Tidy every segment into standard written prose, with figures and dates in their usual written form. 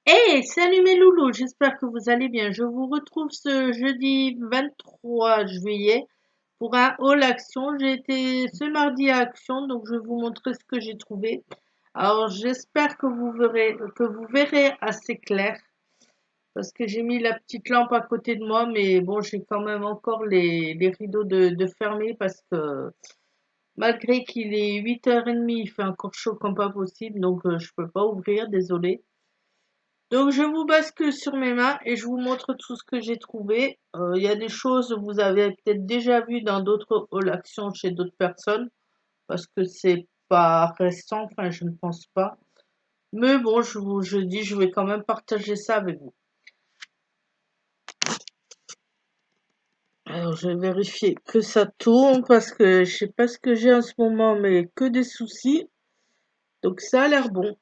Hey, salut mes loulous, j'espère que vous allez bien. Je vous retrouve ce jeudi 23 juillet pour un haul Action. J'ai été ce mardi à Action, donc je vais vous montrer ce que j'ai trouvé. Alors j'espère que vous verrez assez clair parce que j'ai mis la petite lampe à côté de moi, mais bon, j'ai quand même encore les rideaux de fermer parce que malgré qu'il est 8h30, il fait encore chaud comme pas possible, donc je peux pas ouvrir, désolé. Donc je vous bascule sur mes mains et je vous montre tout ce que j'ai trouvé. Il y a des choses que vous avez peut-être déjà vues dans d'autres haul actions chez d'autres personnes parce que c'est pas récent, enfin je ne pense pas. Mais bon, je dis je vais quand même partager ça avec vous. Alors je vais vérifier que ça tourne parce que je sais pas ce que j'ai en ce moment mais que des soucis. Donc ça a l'air bon.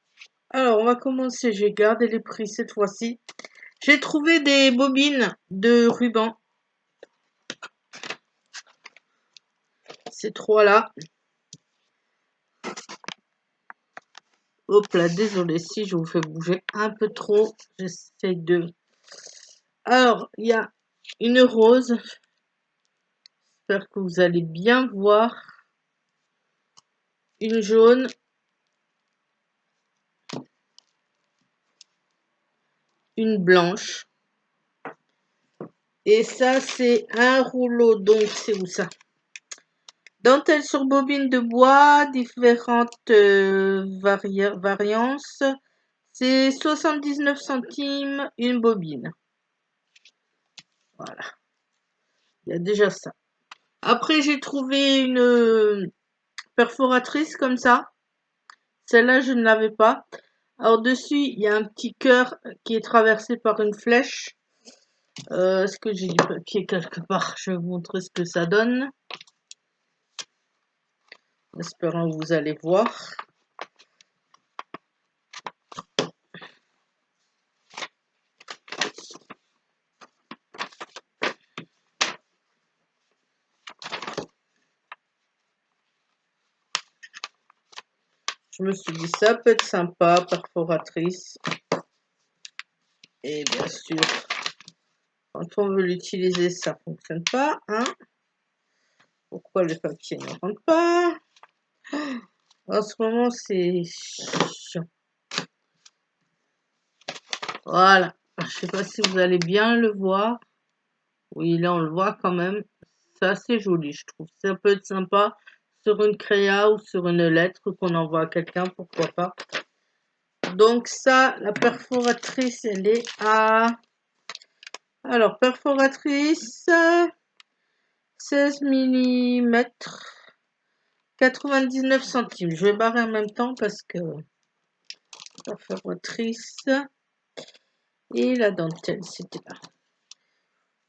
Alors on va commencer, j'ai gardé les prix cette fois-ci. J'ai trouvé des bobines de ruban. Ces trois-là. Hop là, désolé si je vous fais bouger un peu trop. J'essaie de... Alors, il y a une rose. J'espère que vous allez bien voir. Une jaune. Une blanche. Et ça, c'est un rouleau. Donc, c'est où ça? Dentelle sur bobine de bois, différentes variances. C'est 79 centimes une bobine. Voilà, il y a déjà ça. Après, j'ai trouvé une perforatrice comme ça. Celle-là, je ne l'avais pas. Alors, dessus, il y a un petit cœur qui est traversé par une flèche. Est-ce que j'ai du papier quelque part? Je vais vous montrer ce que ça donne. En espérant que vous allez voir. Je me suis dit, ça peut être sympa, perforatrice. Et bien sûr, quand on veut l'utiliser, ça fonctionne pas. Hein? Pourquoi le papier ne rentre pas? En ce moment, c'est chiant. Voilà. Je sais pas si vous allez bien le voir. Oui, là, on le voit quand même. C'est assez joli, je trouve. Ça peut être sympa sur une créa ou sur une lettre qu'on envoie à quelqu'un, pourquoi pas. Donc ça, la perforatrice, elle est à... Alors, perforatrice, 16 mm, 99 centimes. Je vais barrer en même temps parce que perforatrice et la dentelle, c'était là.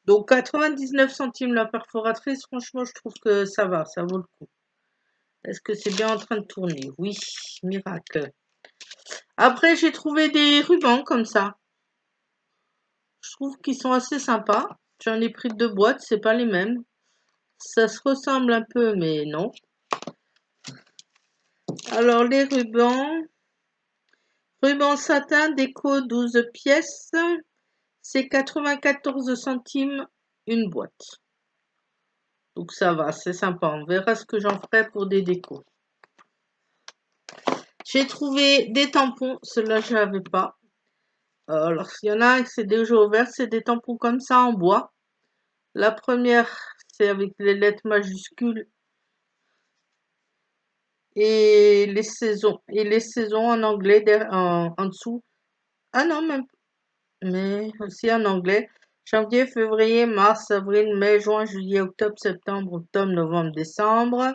Donc 99 centimes la perforatrice, franchement, je trouve que ça va, ça vaut le coup. Est-ce que c'est bien en train de tourner? Oui, miracle. Après, j'ai trouvé des rubans comme ça. Je trouve qu'ils sont assez sympas. J'en ai pris 2 boîtes, c'est pas les mêmes. Ça se ressemble un peu, mais non. Alors, les rubans satin déco 12 pièces, c'est 94 centimes une boîte. Donc ça va, c'est sympa. On verra ce que j'en ferai pour des décos. J'ai trouvé des tampons, ceux-là je n'avais pas. Alors il y en a un qui c'est déjà ouvert, c'est des tampons comme ça en bois. La première, c'est avec les lettres majuscules et les saisons en anglais en dessous. Ah non, même, mais aussi en anglais. Janvier, février, mars, avril, mai, juin, juillet, octobre, septembre, octobre, novembre, décembre.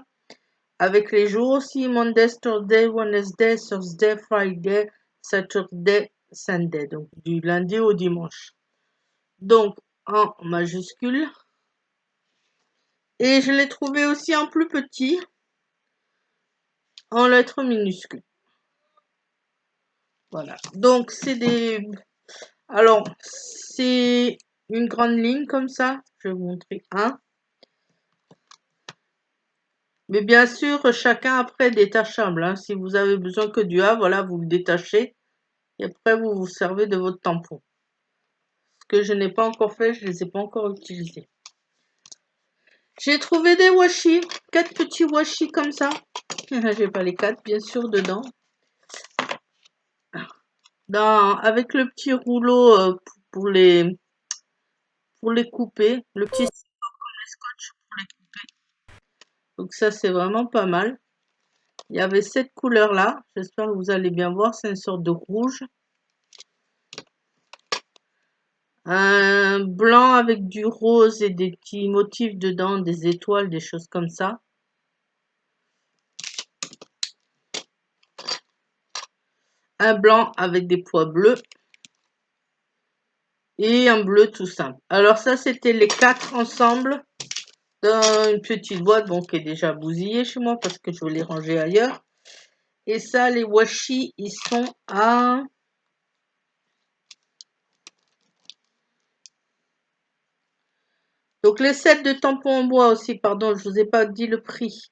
Avec les jours aussi, Monday, Thursday, Wednesday, Thursday, Friday, Saturday, Sunday. Donc du lundi au dimanche. Donc en majuscule. Et je l'ai trouvé aussi en plus petit, en lettres minuscules. Voilà. Donc c'est des... Alors, c'est une grande ligne comme ça. Je vais vous montrer un. Mais bien sûr, chacun après est détachable. Hein. Si vous avez besoin que du A, voilà, vous le détachez. Et après, vous vous servez de votre tampon. Ce que je n'ai pas encore fait, je ne les ai pas encore utilisés. J'ai trouvé des washi, 4 petits washi comme ça. J'ai pas les 4, bien sûr, dedans. Avec le petit rouleau pour les couper, le petit scotch pour les couper. Donc ça, c'est vraiment pas mal. Il y avait cette couleur-là. J'espère que vous allez bien voir. C'est une sorte de rouge. Un blanc avec du rose et des petits motifs dedans, des étoiles, des choses comme ça. Un blanc avec des pois bleus. Et un bleu tout simple. Alors ça, c'était les 4 ensemble dans une petite boîte, bon, qui est déjà bousillée chez moi parce que je vais les ranger ailleurs. Et ça, les washi, ils sont à... Donc les sets de tampons en bois aussi, pardon, je vous ai pas dit le prix.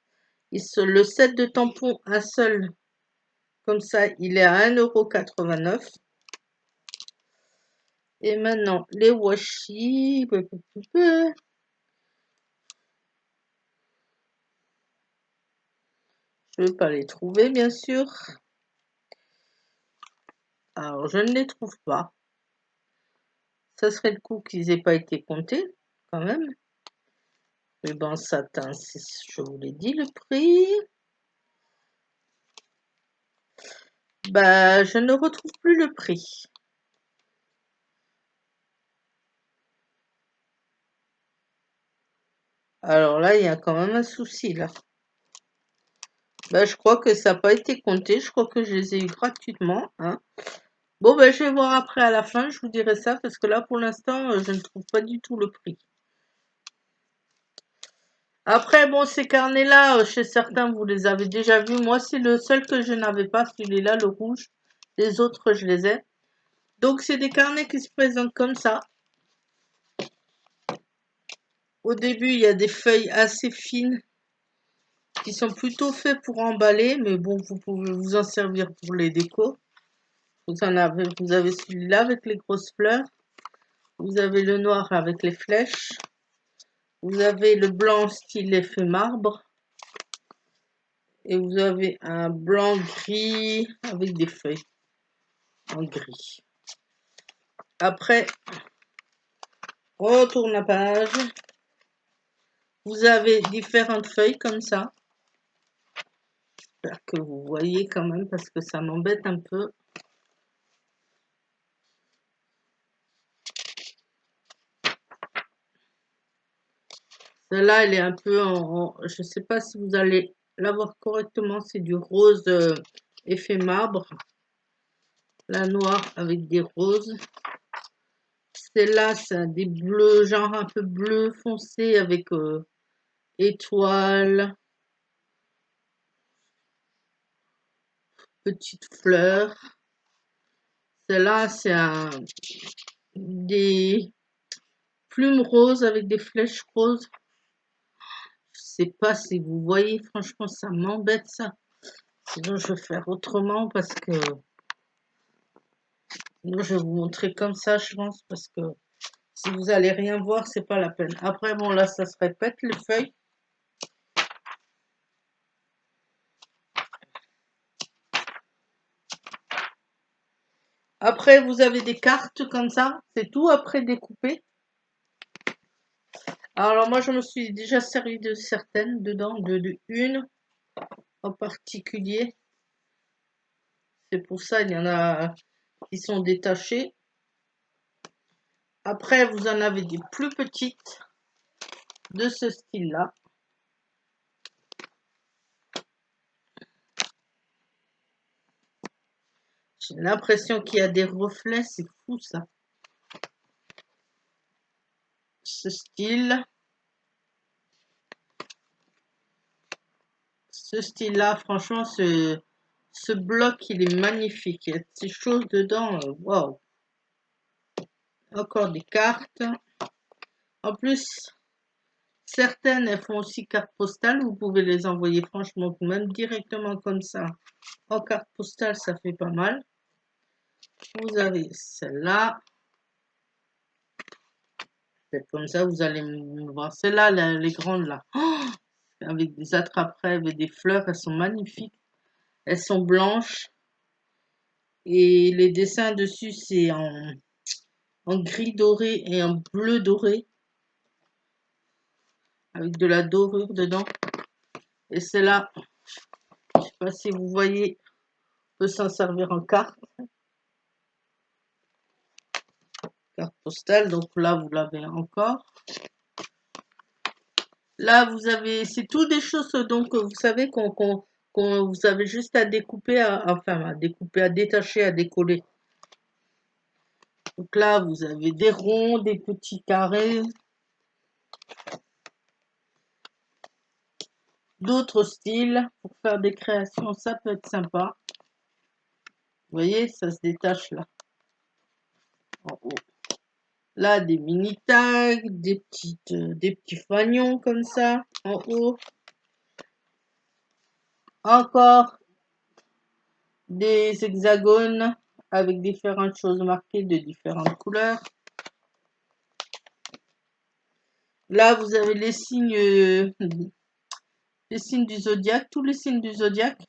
Le set de tampons, un seul, comme ça, il est à 1,89 €. Et maintenant, les washi... Je ne vais pas les trouver, bien sûr. Alors, je ne les trouve pas. Ça serait le coup qu'ils n'aient pas été comptés, quand même. Mais bon, satin, je vous l'ai dit, le prix. Bah, je ne retrouve plus le prix. Alors là, il y a quand même un souci, là. Bah, je crois que ça n'a pas été compté. Je crois que je les ai eu gratuitement, hein. Bon, ben, je vais voir après à la fin. Je vous dirai ça parce que là, pour l'instant, je ne trouve pas du tout le prix. Après, bon, ces carnets-là, chez certains, vous les avez déjà vus. Moi, c'est le seul que je n'avais pas, celui-là, le rouge. Les autres, je les ai. Donc, c'est des carnets qui se présentent comme ça. Au début, il y a des feuilles assez fines qui sont plutôt faits pour emballer, mais bon, vous pouvez vous en servir pour les décos. Vous avez celui-là avec les grosses fleurs. Vous avez le noir avec les flèches. Vous avez le blanc style effet marbre. Et vous avez un blanc gris avec des feuilles en gris. Après, on retourne la page. Vous avez différentes feuilles comme ça. J'espère que vous voyez quand même parce que ça m'embête un peu. Celle-là, elle est un peu je ne sais pas si vous allez la voir correctement. C'est du rose effet marbre. La noire avec des roses. Celle-là, c'est des bleus, genre un peu bleu foncé avec étoiles, petites fleurs. Celle-là, c'est des plumes roses avec des flèches roses. Je sais pas si vous voyez, franchement, ça m'embête ça. Sinon, je vais faire autrement parce que... Sinon, je vais vous montrer comme ça, je pense, parce que si vous allez rien voir, c'est pas la peine. Après, bon, là, ça se répète, les feuilles. Après, vous avez des cartes comme ça. C'est tout après découpé. Alors, moi, je me suis déjà servi de certaines dedans, de une en particulier. C'est pour ça, il y en a qui sont détachées. Après, vous en avez des plus petites de ce style-là. J'ai l'impression qu'il y a des reflets, c'est fou ça. Ce style. Ce style-là, franchement, ce bloc, il est magnifique. Il y a ces choses dedans, waouh. Encore des cartes. En plus, certaines, elles font aussi carte postale. Vous pouvez les envoyer franchement, même directement comme ça. En carte postale, ça fait pas mal. Vous avez celle-là. Faites comme ça, vous allez me voir. Celle-là, les grandes là. Oh, avec des attrape-rêves et des fleurs, elles sont magnifiques. Elles sont blanches. Et les dessins dessus, c'est en gris doré et en bleu doré. Avec de la dorure dedans. Et celle-là, je sais pas si vous voyez, on peut s'en servir en carte. Carte postale, donc là, vous l'avez encore. Là, vous avez, c'est tout des choses, donc, vous savez vous avez juste à découper, enfin, à découper, à détacher, à décoller. Donc là, vous avez des ronds, des petits carrés, d'autres styles pour faire des créations, ça peut être sympa. Vous voyez, ça se détache là, en haut. Là, des mini tags, des petits fanions comme ça, en haut. Encore des hexagones avec différentes choses marquées de différentes couleurs. Là, vous avez les signes du zodiaque, tous les signes du zodiaque.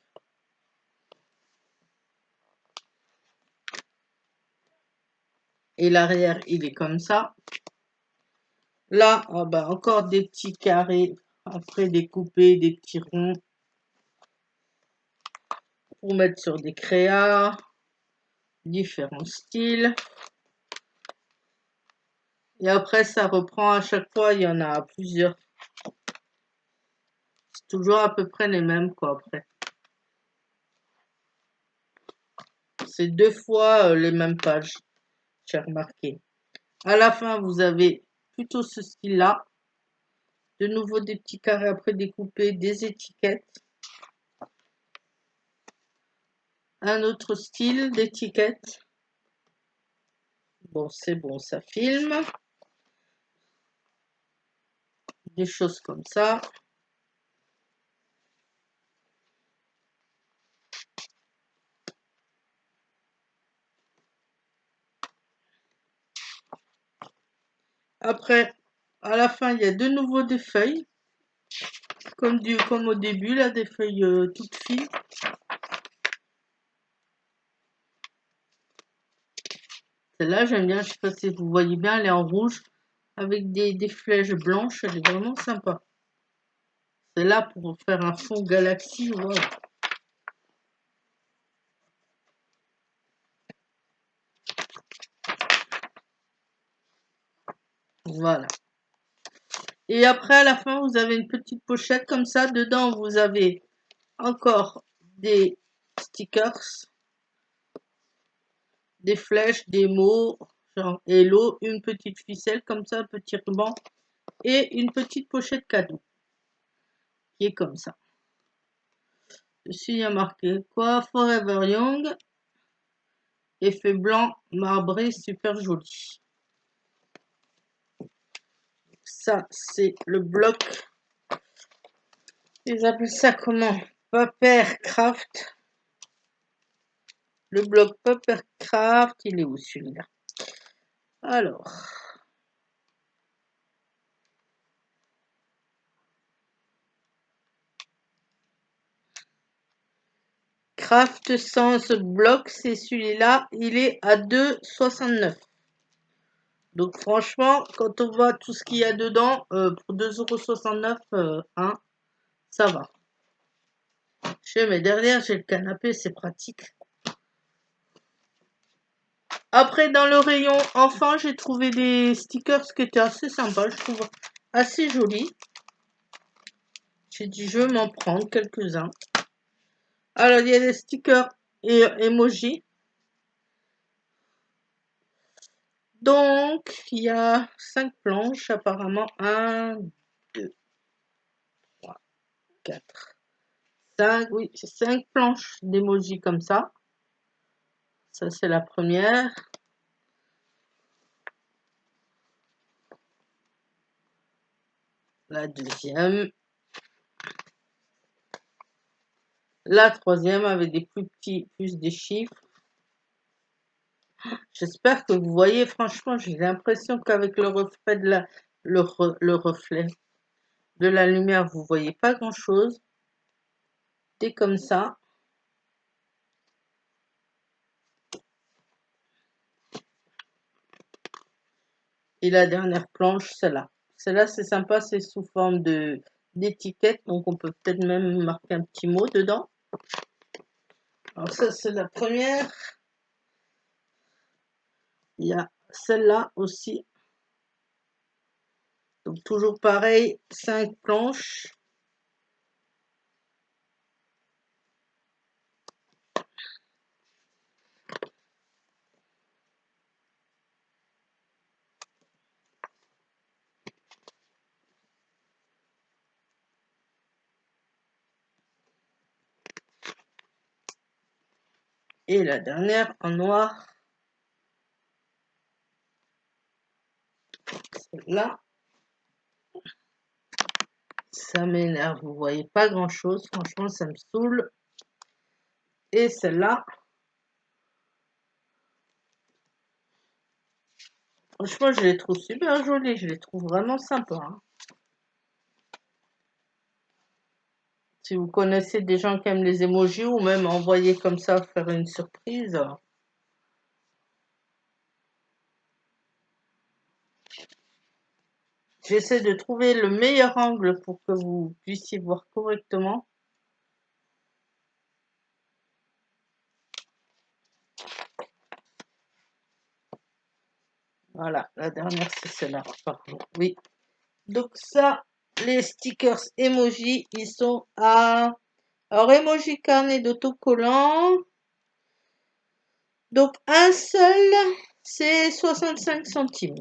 Et l'arrière, il est comme ça. Là, oh bah, encore des petits carrés, après découpés, des petits ronds pour mettre sur des créas, différents styles. Et après, ça reprend à chaque fois, il y en a plusieurs. C'est toujours à peu près les mêmes, quoi, après. C'est 2 fois les mêmes pages, j'ai remarqué. À la fin, vous avez plutôt ce style-là. De nouveau des petits carrés après découpés, des étiquettes. Un autre style d'étiquette. Bon, c'est bon, ça filme. Des choses comme ça. Après, à la fin, il y a de nouveau des feuilles. Comme au début, là, des feuilles toutes fines. Celle-là, j'aime bien, je sais pas si vous voyez bien, elle est en rouge. Avec des flèches blanches, elle est vraiment sympa. C'est là pour faire un fond galaxie, wow. Voilà. Et après, à la fin, vous avez une petite pochette comme ça. Dedans, vous avez encore des stickers, des flèches, des mots, genre hello, une petite ficelle comme ça, un petit ruban, et une petite pochette cadeau, qui est comme ça. Dessus, il y a marqué quoi, Forever Young, effet blanc marbré, super joli. Ça, c'est le bloc. Ils appellent ça comment? Papercraft. Le bloc Papercraft, il est où celui-là? Alors. Craft Sans bloc, c'est celui-là. Il est à 2,69 €. Donc franchement, quand on voit tout ce qu'il y a dedans, pour 2,69 €, hein, ça va. Je sais, mais derrière, j'ai le canapé, c'est pratique. Après, dans le rayon enfant, j'ai trouvé des stickers qui étaient assez sympas, je trouve assez jolis. J'ai dit, je vais m'en prendre quelques-uns. Alors, il y a des stickers et emojis. Donc, il y a 5 planches apparemment. 1, 2, 3, 4, 5. Oui, c'est 5 planches d'emojis comme ça. Ça, c'est la première. La deuxième. La troisième avec des plus petits, plus des chiffres. J'espère que vous voyez, franchement, j'ai l'impression qu'avec le reflet le reflet de la lumière, vous voyez pas grand-chose. C'est comme ça. Et la dernière planche, celle-là. Celle-là, c'est sympa, c'est sous forme d'étiquette, donc on peut peut-être même marquer un petit mot dedans. Alors ça, c'est la première. Il y a celle-là aussi. Donc toujours pareil, 5 planches. Et la dernière en noir. Celle-là. Ça m'énerve, vous voyez pas grand-chose. Franchement, ça me saoule. Et celle-là. Franchement, je les trouve super jolies. Je les trouve vraiment sympas. Hein. Si vous connaissez des gens qui aiment les emojis ou même envoyer comme ça, faire une surprise. J'essaie de trouver le meilleur angle pour que vous puissiez voir correctement. Voilà, la dernière c'est celle-là. Pardon. Oui. Donc ça, les stickers emoji, ils sont à... Alors, emoji carnet d'autocollant. Donc, un seul, c'est 65 centimes.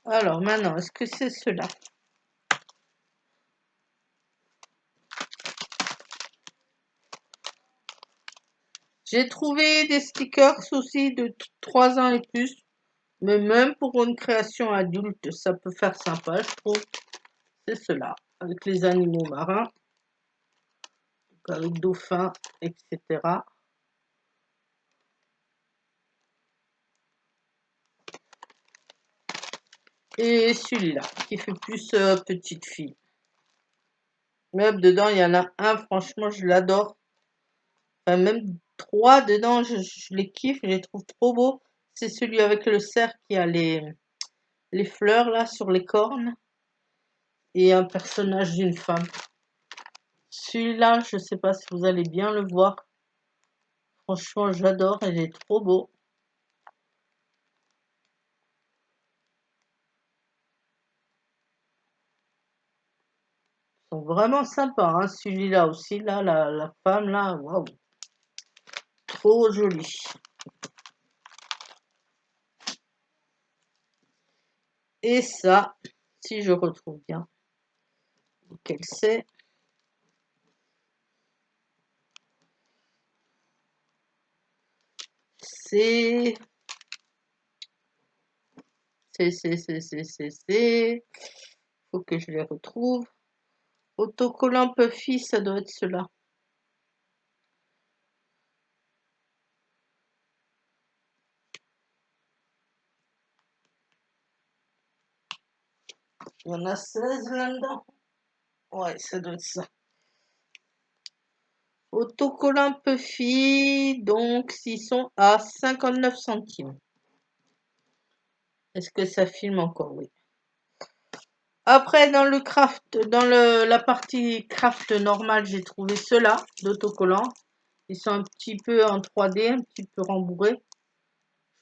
Alors, maintenant, est-ce que c'est cela? J'ai trouvé des stickers aussi de 3 ans et plus. Mais même pour une création adulte, ça peut faire sympa, je trouve. C'est cela, avec les animaux marins, avec dauphins, etc. Et celui-là, qui fait plus petite fille. Même dedans, il y en a un, franchement, je l'adore. Enfin, même 3 dedans, je les kiffe, je les trouve trop beaux. C'est celui avec le cerf qui a les fleurs là sur les cornes. Et un personnage d'une femme. Celui-là, je sais pas si vous allez bien le voir. Franchement, j'adore, il est trop beau. Ils sont vraiment sympas, hein. Celui-là aussi, là, la femme, là, waouh, trop jolie. Et ça, si je retrouve bien, lequel c'est, c'est, faut que je les retrouve. Autocollant Puffy, ça doit être cela. Il y en a 16 là-dedans. Ouais, ça doit être ça. Autocollant Puffy, donc ils sont à 59 centimes. Est-ce que ça filme encore? Oui. Après, dans le craft, la partie craft normale, j'ai trouvé ceux-là d'autocollants. Ils sont un petit peu en 3D, un petit peu rembourrés.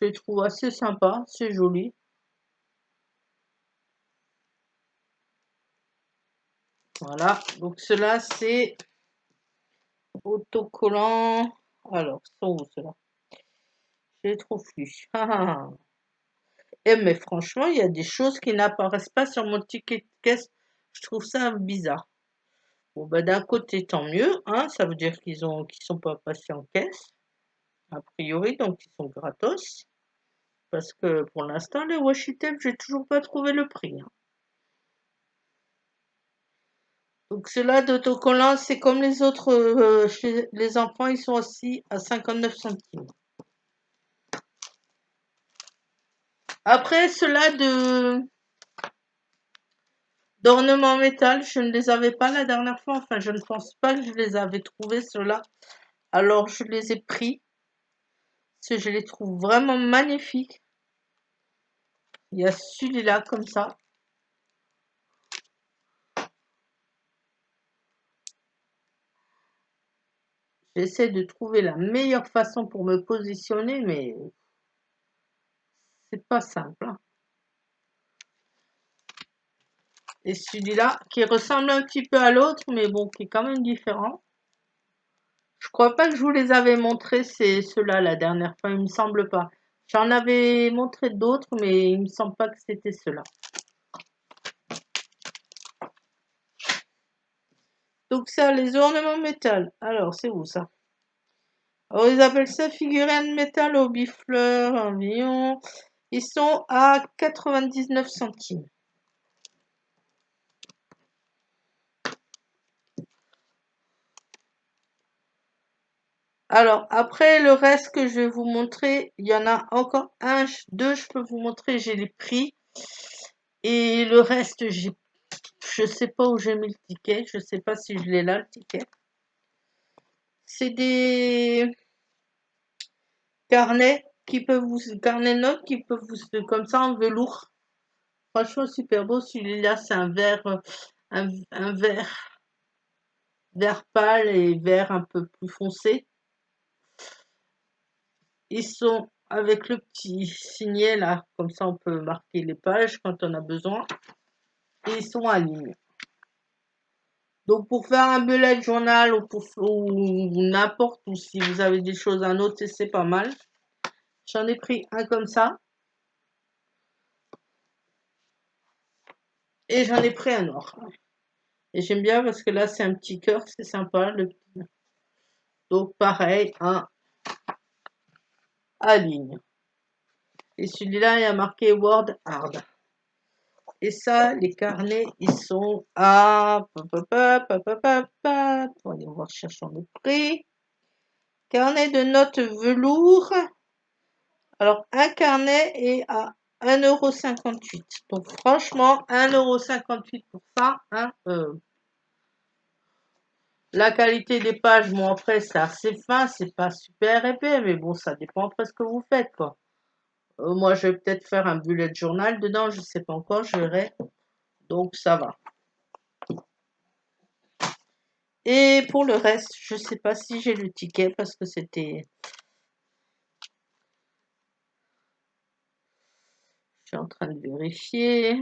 Je les trouve assez sympas, c'est joli. Voilà, donc ceux-là, c'est autocollant. Alors, ils sont où ceux-là? Je les trouve plus. Eh, mais franchement, il y a des choses qui n'apparaissent pas sur mon ticket de caisse. Je trouve ça bizarre. Bon, bah, d'un côté, tant mieux, hein, ça veut dire qu'ils sont pas passés en caisse, a priori, donc ils sont gratos. Parce que pour l'instant, les washi tape, j'ai toujours pas trouvé le prix. Hein. Donc ceux-là d'autocollants, c'est comme les autres chez les enfants, ils sont aussi à 59 centimes. Après, ceux-là d'ornement métal, je ne les avais pas la dernière fois. Enfin, je ne pense pas que je les avais trouvés, ceux-là. Alors, je les ai pris. Parce que je les trouve vraiment magnifiques. Il y a celui-là, comme ça. J'essaie de trouver la meilleure façon pour me positionner, mais c'est pas simple, hein. Et celui-là, qui ressemble un petit peu à l'autre, mais bon, qui est quand même différent. Je crois pas que je vous les avais montrés, c'est ceux-là, la dernière fois, il me semble pas. J'en avais montré d'autres, mais il me semble pas que c'était ceux-là. Donc ça, les ornements métal. Alors, c'est où ça? Alors, ils appellent ça figurine métal au bifleur, un million. Ils sont à 99 centimes. Alors, après, le reste que je vais vous montrer, il y en a encore deux, je peux vous montrer, j'ai les prix. Et le reste, je sais pas où j'ai mis le ticket, je sais pas si je l'ai là, le ticket. C'est des carnets carnets de notes qui peuvent vous, comme ça, en velours. Franchement, super beau. Celui-là, c'est un vert, un vert pâle et vert un peu plus foncé. Ils sont avec le petit signet là, comme ça on peut marquer les pages quand on a besoin. Et ils sont à ligne. Donc pour faire un bullet journal ou n'importe, ou si vous avez des choses à noter, c'est pas mal. J'en ai pris un comme ça. Et j'en ai pris un noir. Et j'aime bien parce que là c'est un petit cœur, c'est sympa. Donc pareil, un à ligne. Et celui-là, il y a marqué Word Hard. Et ça, les carnets, ils sont à... On va aller voir, cherchons le prix. Carnet de notes velours. Alors, un carnet est à 1,58 €. Donc, franchement, 1,58 € pour ça. Hein, la qualité des pages, bon, après, c'est assez fin. C'est pas super épais, mais bon, ça dépend après ce que vous faites, quoi. Moi, je vais peut-être faire un bullet journal dedans. Je sais pas encore, je verrai. Donc, ça va. Et pour le reste, je sais pas si j'ai le ticket parce que c'était... Je suis en train de vérifier.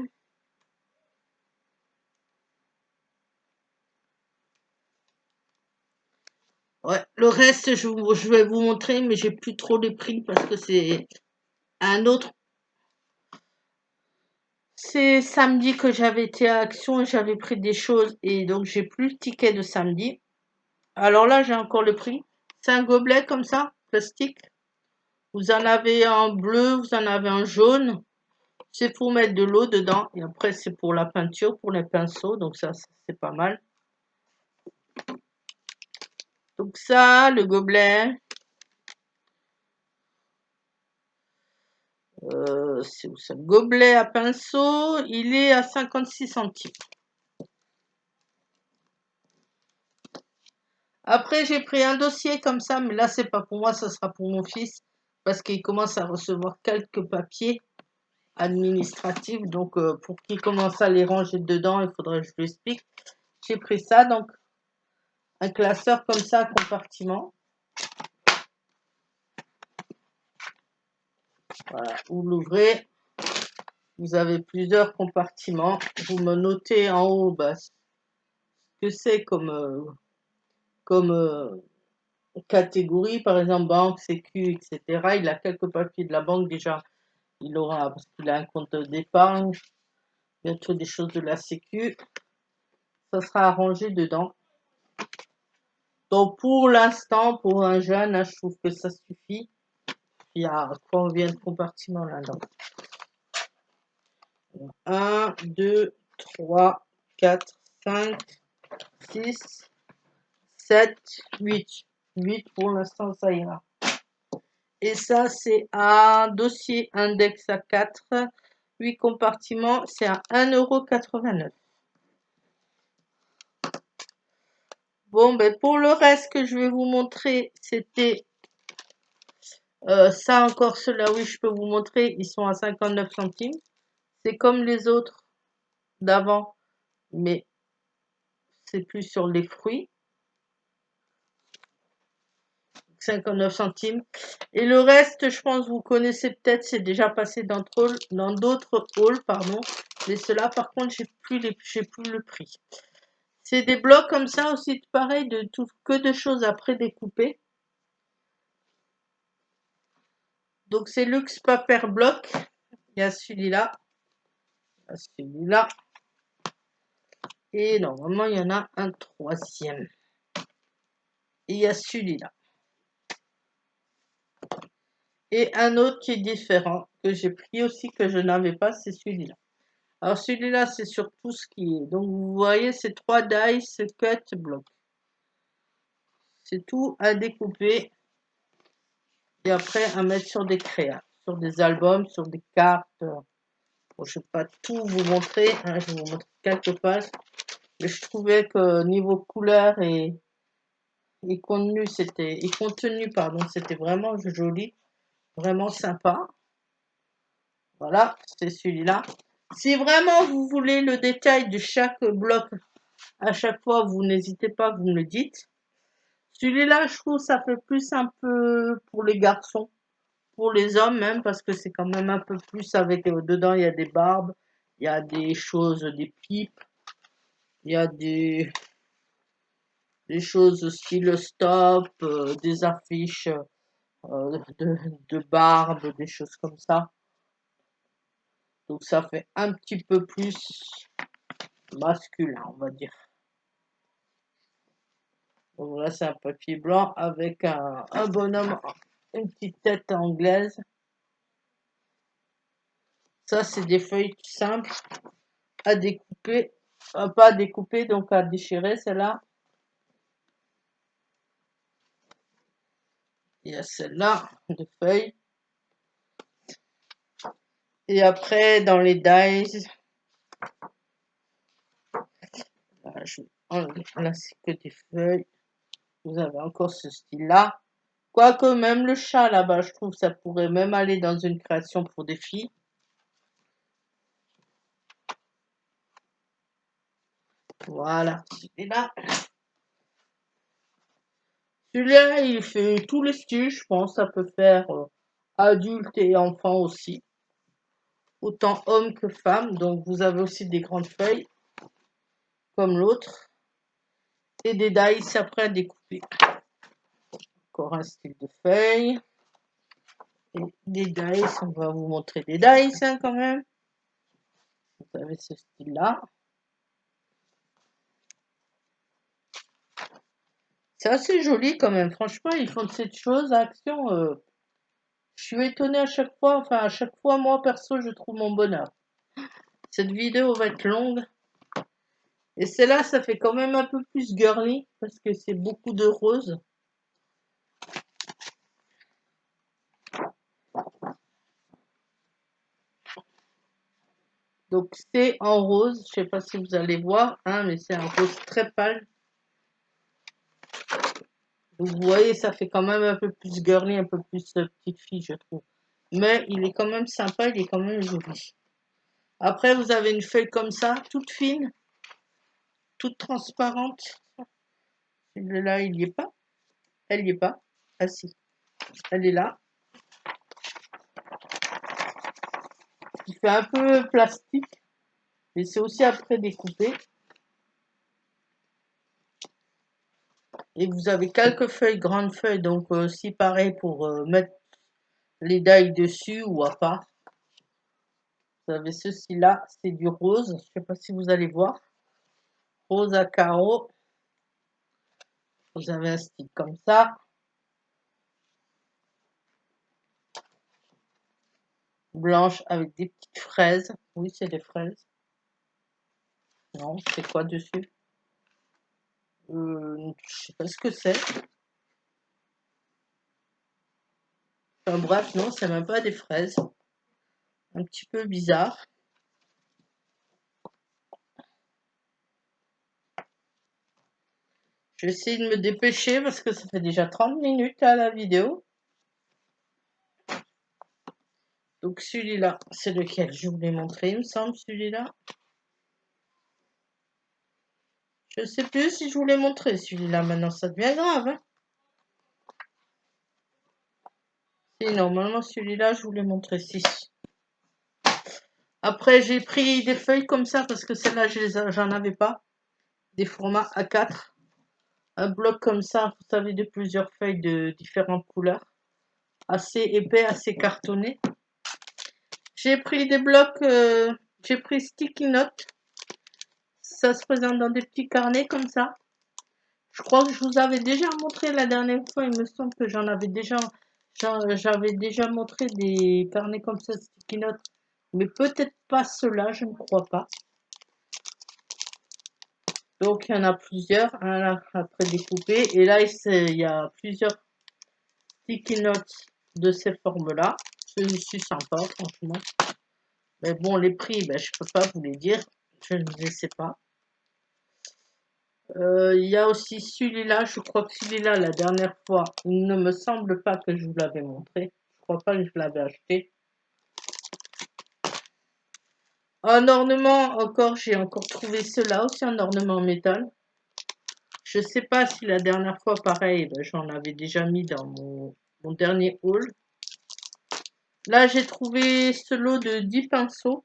Ouais, le reste, je vais vous montrer, mais j'ai plus trop les prix parce que c'est un autre. C'est samedi que j'avais été à Action et j'avais pris des choses et donc j'ai plus le ticket de samedi. Alors là, j'ai encore le prix. C'est un gobelet comme ça, plastique. Vous en avez un bleu, vous en avez un jaune. C'est pour mettre de l'eau dedans. Et après, c'est pour la peinture, pour les pinceaux. Donc ça, c'est pas mal. Donc ça, le gobelet. C'est où ça? Gobelet à pinceau. Il est à 56 centimes. Après, j'ai pris un dossier comme ça. Mais là, c'est pas pour moi. Ça sera pour mon fils. Parce qu'il commence à recevoir quelques papiers administratifs. Donc, pour qu'il commence à les ranger dedans, il faudrait que je lui explique. J'ai pris ça. Donc, un classeur comme ça, compartiment. Voilà, vous l'ouvrez, vous avez plusieurs compartiments. Vous me notez en haut ce que c'est comme catégorie, par exemple banque, sécu, etc. Il a quelques papiers de la banque déjà. Il aura, parce qu'il a un compte d'épargne, bientôt des choses de la sécu. Ça sera arrangé dedans. Donc pour l'instant, pour un jeune, je trouve que ça suffit. Il y a combien de compartiments là-dedans? 1, 2, 3, 4, 5, 6, 7, 8. 8 pour l'instant, ça ira. Et ça, c'est un dossier index A4. 8 compartiments, c'est à 1,89 €. Bon, ben pour le reste que je vais vous montrer, c'était ça encore, ceux-là, oui, je peux vous montrer, ils sont à 59 centimes. C'est comme les autres d'avant, mais c'est plus sur les fruits. 59 centimes. Et le reste, je pense, vous connaissez peut-être, c'est déjà passé dans d'autres hauls, pardon. Mais ceux-là, par contre, j'ai plus le prix. C'est des blocs comme ça aussi, pareil, que de choses à prédécouper. Donc c'est Luxe Paper Block. Il y a celui-là. Celui-là. Et normalement, il y en a un troisième. Et il y a celui-là. Et un autre qui est différent, que j'ai pris aussi, que je n'avais pas, c'est celui-là. Alors celui-là, c'est sur tout ce qui est. Donc vous voyez, c'est 3 dice cut block. C'est tout à découper. Et après, à mettre sur des créas, sur des albums, sur des cartes. Bon, je ne vais pas tout vous montrer, hein, je vais vous montrer quelques pages. Mais je trouvais que niveau couleur et contenu, c'était vraiment joli, vraiment sympa. Voilà, c'est celui-là. Si vraiment vous voulez le détail de chaque bloc, à chaque fois, vous n'hésitez pas, vous me le dites. Celui-là, je trouve, ça fait plus un peu pour les garçons, pour les hommes même, parce que c'est quand même un peu plus avec, dedans, il y a des barbes, il y a des choses, des pipes, il y a des choses style stop, des affiches de barbes, des choses comme ça. Donc ça fait un petit peu plus masculin, on va dire. Donc là, c'est un papier blanc avec un bonhomme, une petite tête anglaise. Ça, c'est des feuilles simples à découper, pas à découper, donc à déchirer, celle-là. Il y a celle-là, de feuilles. Et après, dans les dies, là, c'est que des feuilles. Vous avez encore ce style-là. Quoique même le chat là-bas, je trouve ça pourrait même aller dans une création pour des filles. Voilà, celui-là. Celui-là, il fait tous les styles, je pense. Ça peut faire adulte et enfant aussi. Autant homme que femme. Donc vous avez aussi des grandes feuilles, comme l'autre. Et des dice après à découper. Encore un style de feuille. Et des dice, on va vous montrer des dice hein, quand même. Vous avez ce style-là. C'est assez joli quand même. Franchement, ils font de cette chose action. Je suis étonnée à chaque fois. Enfin, à chaque fois, moi, perso, je trouve mon bonheur. Cette vidéo va être longue. Et celle-là, ça fait quand même un peu plus girly. Parce que c'est beaucoup de rose. Donc, c'est en rose. Je sais pas si vous allez voir. Hein, mais c'est un rose très pâle. Donc, vous voyez, ça fait quand même un peu plus girly, un peu plus petite fille, je trouve. Mais il est quand même sympa, il est quand même joli. Après, vous avez une feuille comme ça, toute fine, toute transparente. Celle-là, il n'y est pas. Elle n'y est pas. Ah si, elle est là. Il fait un peu plastique. Et c'est aussi après découpé. Et vous avez quelques feuilles, grandes feuilles. Donc aussi pareil pour mettre les dailles dessus ou à part. Vous avez ceci-là, c'est du rose. Je ne sais pas si vous allez voir. Rose à carreaux. Vous avez un style comme ça. Blanche avec des petites fraises. Oui, c'est des fraises. Non, c'est quoi dessus? Je sais pas ce que c'est. Enfin bref, non, c'est même pas des fraises. Un petit peu bizarre. Je vais essayer de me dépêcher parce que ça fait déjà 30 minutes à la vidéo. Donc celui-là, c'est lequel je voulais montrer, il me semble, celui-là. Je sais plus si je voulais montrer celui-là, maintenant ça devient grave. Hein. Si, normalement celui-là, je voulais montrer 6. Après, j'ai pris des feuilles comme ça parce que celles-là, j'en avais pas. Des formats A4. Un bloc comme ça, vous savez, de plusieurs feuilles de différentes couleurs. Assez épais, assez cartonné. J'ai pris des blocs, j'ai pris sticky notes. Ça se présente dans des petits carnets comme ça. Je crois que je vous avais déjà montré la dernière fois, il me semble que j'avais déjà montré des carnets comme ça, sticky notes. Mais peut-être pas ceux-là, je ne crois pas. Donc il y en a plusieurs, un après découpé. Et là, il y a plusieurs sticky notes de ces formes-là. Celui-ci sympa, franchement. Mais bon, les prix, ben, je peux pas vous les dire. Je ne les sais pas. Il y a aussi celui-là. Je crois que celui-là, la dernière fois, il ne me semble pas que je vous l'avais montré. Je crois pas que je l'avais acheté. Un ornement, encore, j'ai encore trouvé cela aussi, un ornement en métal. Je sais pas si la dernière fois, pareil, ben, j'en avais déjà mis dans mon dernier haul. Là, j'ai trouvé ce lot de 10 pinceaux.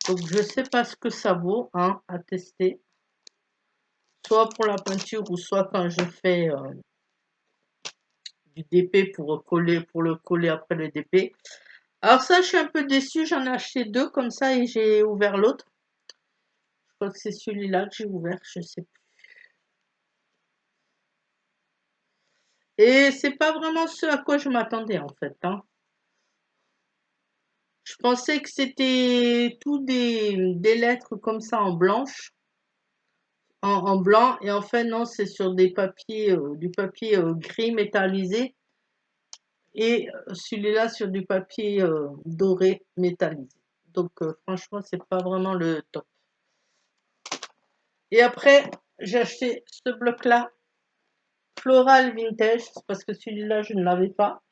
Donc, je sais pas ce que ça vaut, hein, à tester. Soit pour la peinture ou soit quand je fais du DP pour le coller après le DP. Alors ça, je suis un peu déçue. J'en ai acheté 2 comme ça et j'ai ouvert l'autre. Je crois que c'est celui-là que j'ai ouvert, je sais plus. Et c'est pas vraiment ce à quoi je m'attendais en fait, hein. Je pensais que c'était tout des lettres comme ça en blanche, en blanc, et en fait non, c'est sur des papiers, du papier gris métallisé, et celui-là sur du papier doré métallisé. Donc franchement, c'est pas vraiment le top. Et après, j'ai acheté ce bloc-là, Floral Vintage, parce que celui-là, je ne l'avais pas.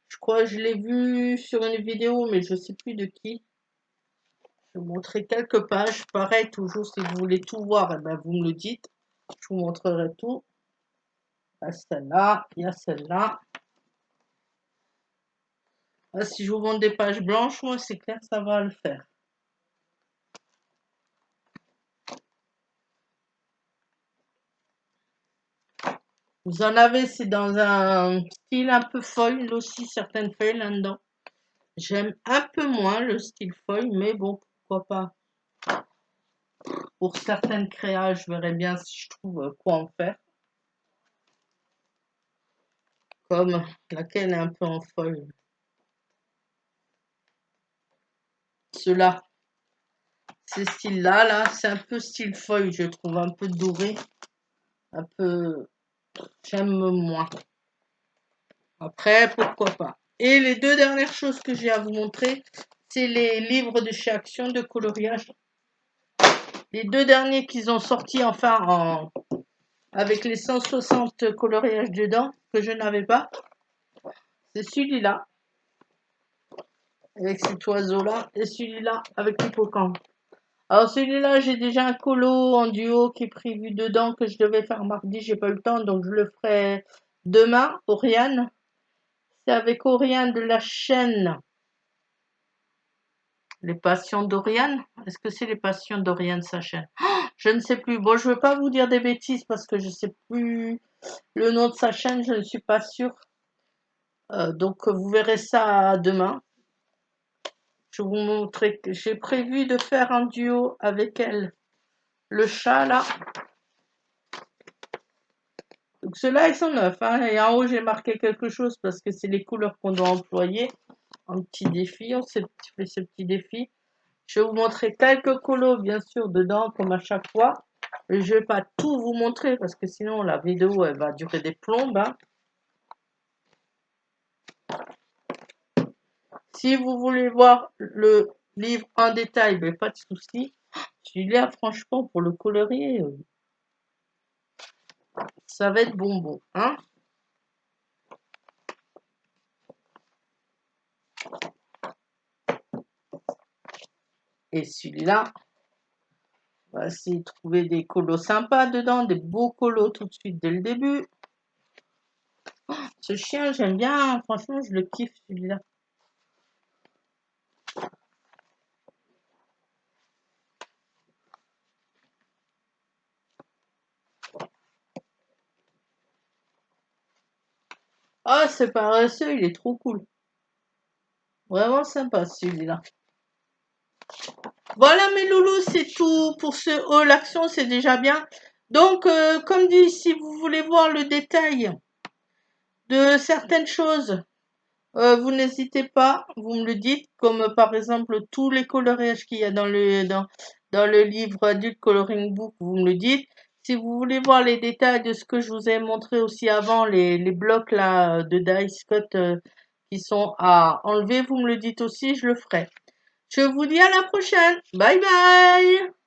Je crois que je l'ai vu sur une vidéo, mais je sais plus de qui. Je vais vous montrer quelques pages. Pareil, toujours, si vous voulez tout voir, eh ben, vous me le dites. Je vous montrerai tout. Il y a celle-là, il y a celle-là. Ah, si je vous montre des pages blanches, moi, c'est clair, ça va le faire. Vous en avez, c'est dans un style un peu foil, aussi, certaines feuilles là-dedans. J'aime un peu moins le style foil, mais bon, pourquoi pas. Pour certaines créas, je verrai bien si je trouve quoi en faire. Comme laquelle est un peu en foil. Ceux-là, ces styles-là, là, c'est un peu style foil, je trouve, un peu doré. Un peu, j'aime moins. Après, pourquoi pas. Et les 2 dernières choses que j'ai à vous montrer, c'est les livres de chez Action de coloriage. Les 2 derniers qu'ils ont sortis, enfin, avec les 160 coloriages dedans, que je n'avais pas. C'est celui-là, avec cet oiseau-là, et celui-là, avec l'hippocampe. Alors celui-là, j'ai déjà un colo en duo qui est prévu dedans, que je devais faire mardi, j'ai pas eu le temps, donc je le ferai demain, Oriane. C'est avec Oriane de la chaîne Les Passions d'Oriane. Est-ce que c'est Les Passions d'Oriane, sa chaîne? Je ne sais plus. Bon, je veux pas vous dire des bêtises parce que je sais plus le nom de sa chaîne, je ne suis pas sûre. Donc vous verrez ça demain. Je vais vous montrer que j'ai prévu de faire un duo avec elle. Le chat là. Donc ceux-là ils sont neufs. Hein. Et en haut j'ai marqué quelque chose parce que c'est les couleurs qu'on doit employer. Un petit défi, on s'est fait ce petit défi. Je vais vous montrer quelques colos bien sûr dedans comme à chaque fois. Je vais pas tout vous montrer parce que sinon la vidéo elle va durer des plombes, hein. Si vous voulez voir le livre en détail, ben pas de souci. Celui-là, franchement, pour le colorier, ça va être bonbon, hein. Et celui-là, on va essayer de trouver des colos sympas dedans, des beaux colos tout de suite dès le début. Ce chien, j'aime bien, franchement, je le kiffe celui-là. Ah, c'est paresseux, il est trop cool. Vraiment sympa celui-là. Voilà mes loulous, c'est tout pour ce haul action, c'est déjà bien. Donc, comme dit, si vous voulez voir le détail de certaines choses, vous n'hésitez pas, vous me le dites, comme par exemple tous les coloriages qu'il y a dans le livre Adult Coloring Book, vous me le dites. Si vous voulez voir les détails de ce que je vous ai montré aussi avant, les blocs là de dice cut qui sont à enlever, vous me le dites aussi, je le ferai. Je vous dis à la prochaine. Bye bye!